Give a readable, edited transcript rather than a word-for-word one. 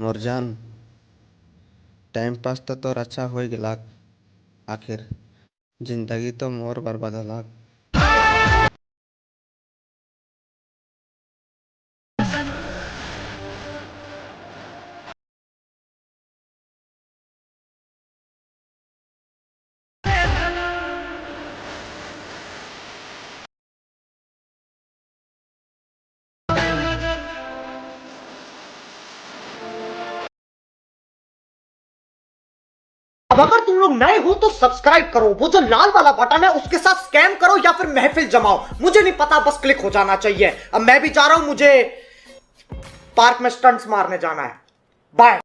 मोर जान time pass तो तोर अच्छा हो गेला, आखिर जिंदगी तो मोर बर्बाद होला। अब अगर तुम लोग नए हो तो सब्सक्राइब करो, वो जो लाल वाला बटन है उसके साथ स्कैम करो या फिर महफिल जमाओ, मुझे नहीं पता, बस क्लिक हो जाना चाहिए। अब मैं भी जा रहा हूं, मुझे पार्क में स्टंट्स मारने जाना है। बाय।